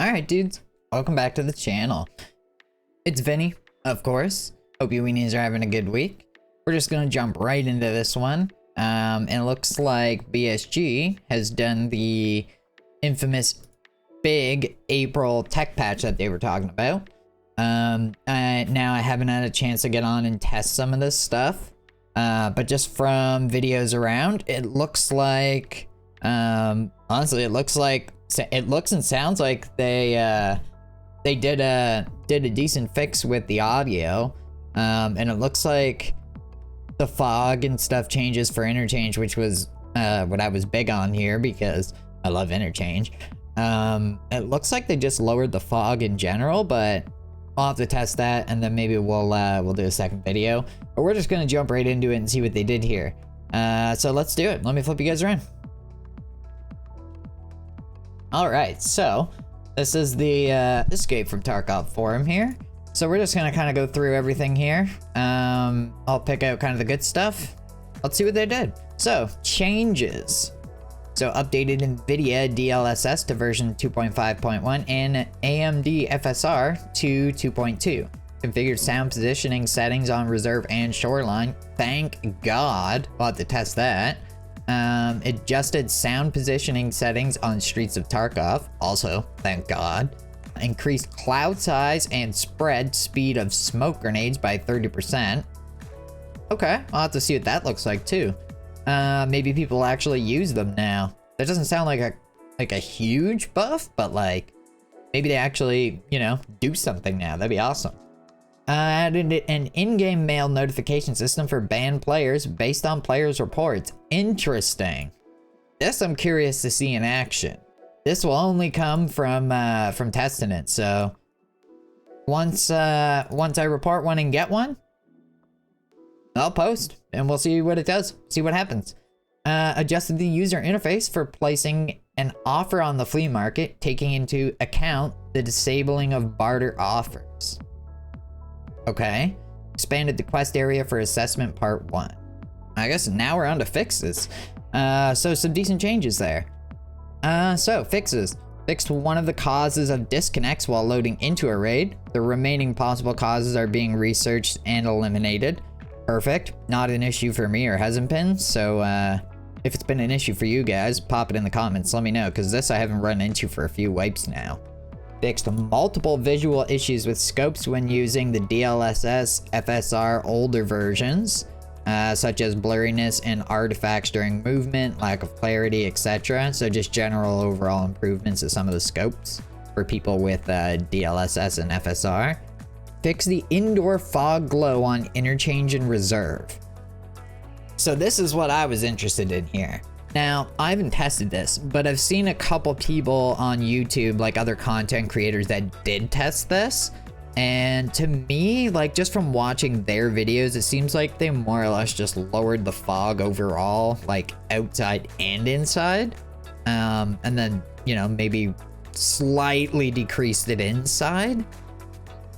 Alright dudes, welcome back to the channel. It's Vinny, of course. Hope you weenies are having a good week. We're just gonna jump right into this one. And it looks like BSG has done the infamous big April tech patch that they were talking about. Now I haven't had a chance to get on and test some of this stuff. But just from videos around, it looks like, honestly, it looks and sounds like they did a decent fix with the audio. And it looks like the fog and stuff changes for interchange, which was what I was big on here because I love interchange. It looks like they just lowered the fog in general, but I'll have to test that, and then maybe we'll do a second video. But we're just gonna jump right into it and see what they did here. So let's do it. Let me flip you guys around. All right, so this is the Escape from Tarkov forum here. So we're just gonna kind of go through everything here. I'll pick out kind of the good stuff. Let's see what they did. So changes. So updated NVIDIA DLSS to version 2.5.1 and AMD FSR to 2.2. Configured sound positioning settings on reserve and shoreline. Thank God. We'll have to test that. Adjusted sound positioning settings on Streets of Tarkov. Also, thank God. Increased cloud size and spread speed of smoke grenades by 30%. Okay, I'll have to see what that looks like too. Maybe people actually use them now. That doesn't sound like a huge buff, but like maybe they actually, you know, do something now. That'd be awesome. Added an in-game mail notification system for banned players based on players' reports. Interesting. This I'm curious to see in action. This will only come from testing it. So once I report one and get one, I'll post and we'll see what it does. See what happens. Adjusted the user interface for placing an offer on the flea market, taking into account the disabling of barter offers. Okay. Expanded the quest area for assessment part 1. I guess now we're on to fixes. So some decent changes there. So fixes. Fixed one of the causes of disconnects while loading into a raid. The remaining possible causes are being researched and eliminated. Perfect. Not an issue for me or hasn't been. So if it's been an issue for you guys, pop it in the comments. Let me know, because this I haven't run into for a few wipes now. Fixed multiple visual issues with scopes when using the DLSS FSR older versions, such as blurriness and artifacts during movement, lack of clarity, etc. So just general overall improvements to some of the scopes for people with DLSS and FSR. Fix the indoor fog glow on interchange and reserve. So this is what I was interested in here. Now, I haven't tested this, but I've seen a couple people on YouTube, like other content creators that did test this. And to me, like just from watching their videos, it seems like they more or less just lowered the fog overall, like outside and inside. And then, you know, maybe slightly decreased it inside.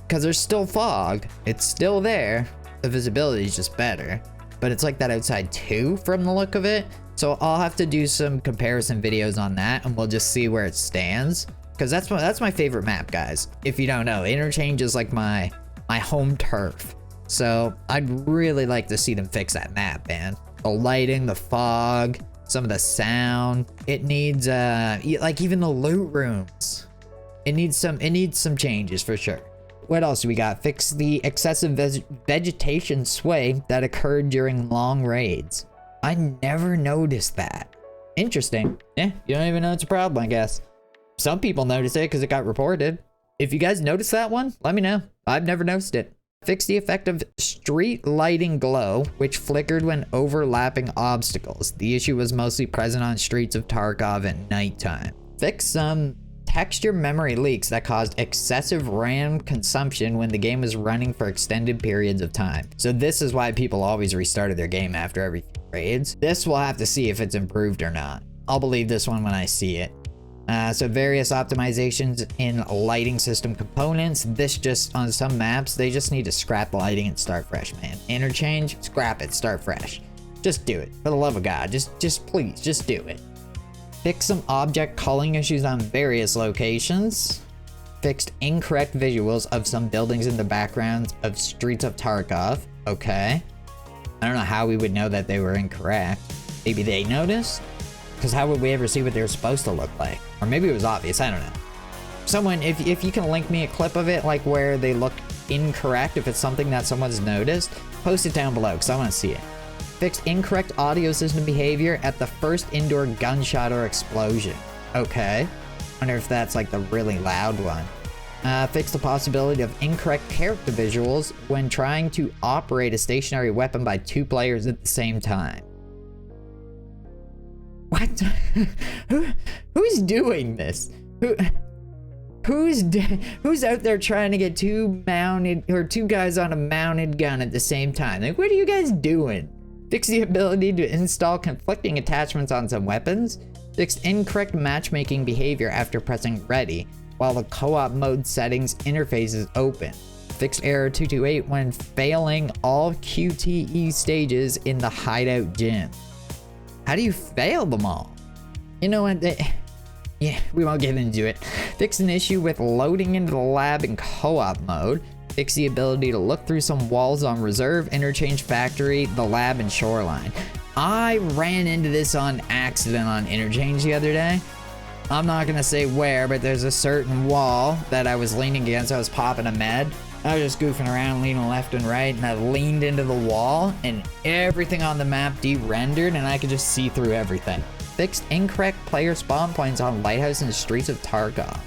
Because there's still fog, it's still there, the visibility is just better, but it's like that outside too from the look of it. So I'll have to do some comparison videos on that, and we'll just see where it stands, because that's my favorite map, guys. If you don't know, interchange is like my home turf, so I'd really like to see them fix that map, man. The lighting, the fog, some of the sound. It needs like even the loot rooms, it needs some changes for sure. What else do we got? Fix the excessive vegetation sway that occurred during long raids. I never noticed that. Interesting. Yeah, you don't even know it's a problem, I guess. Some people noticed it because it got reported. If you guys noticed that one, let me know. I've never noticed it. Fix the effect of street lighting glow, which flickered when overlapping obstacles. The issue was mostly present on Streets of Tarkov at nighttime. Fix some texture memory leaks that caused excessive RAM consumption when the game was running for extended periods of time. So this is why people always restarted their game after every raids. This we'll have to see if it's improved or not. I'll believe this one when I see it. So various optimizations in lighting system components. This just, on some maps, they just need to scrap lighting and start fresh, man. Interchange, scrap it, start fresh. Just do it. For the love of God, just please, just do it. Fix some object culling issues on various locations. Fixed incorrect visuals of some buildings in the backgrounds of Streets of Tarkov. Okay. I don't know how we would know that they were incorrect. Maybe they noticed? Because how would we ever see what they were supposed to look like? Or maybe it was obvious, I don't know. Someone, if you can link me a clip of it, like where they look incorrect, if it's something that someone's noticed, post it down below, because I want to see it. Fixed incorrect audio system behavior at the first indoor gunshot or explosion. Okay. Wonder if that's like the really loud one. Fix the possibility of incorrect character visuals when trying to operate a stationary weapon by 2 players at the same time. What? Who's doing this? Who's out there trying to get 2 guys on a mounted gun at the same time? Like, what are you guys doing? Fix the ability to install conflicting attachments on some weapons. Fixed incorrect matchmaking behavior after pressing ready while the co-op mode settings interface is open. Fixed error 228 when failing all QTE stages in the hideout gym. How do you fail them all? You know what? Yeah, we won't get into it. Fix an issue with loading into the lab in co-op mode. Fix the ability to look through some walls on Reserve, Interchange Factory, the lab, and Shoreline. I ran into this on accident on Interchange the other day. I'm not gonna say where, but there's a certain wall that I was leaning against. I was popping a med. I was just goofing around, leaning left and right, and I leaned into the wall, and everything on the map de-rendered, and I could just see through everything. Fixed incorrect player spawn points on Lighthouse and Streets of Tarkov.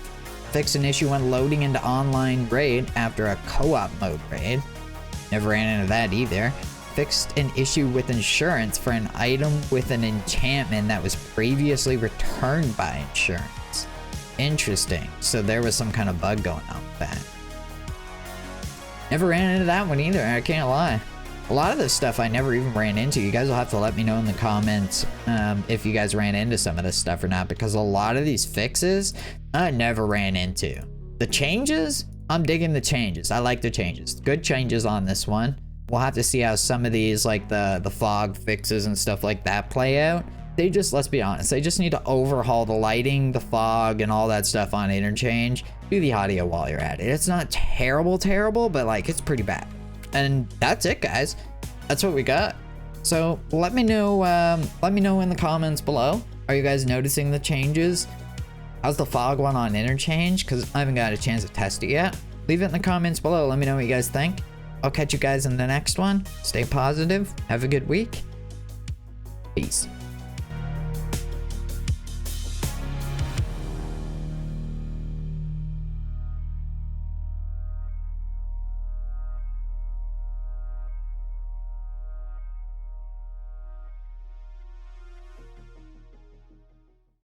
Fixed an issue when loading into online raid after a co-op mode raid. Never ran into that either. Fixed an issue with insurance for an item with an enchantment that was previously returned by insurance. Interesting. So there was some kind of bug going on with that. Never ran into that one either, I can't lie. A lot of this stuff I never even ran into. You guys will have to let me know in the comments if you guys ran into some of this stuff or not, because a lot of these fixes I never ran into. The changes, I'm digging the changes. I like the changes. Good changes on this one. We'll have to see how some of these, like the fog fixes and stuff like that, play out. They just, let's be honest, they just need to overhaul the lighting, the fog, and all that stuff on Interchange. Do the audio while you're at it. It's not terrible, but like, it's pretty bad. And that's it, guys. That's what we got. So let me know in the comments below. Are you guys noticing the changes? How's the fog one on Interchange? Because I haven't got a chance to test it yet. Leave it in the comments below. Let me know what you guys think. I'll catch you guys in the next one. Stay positive. Have a good week. Peace.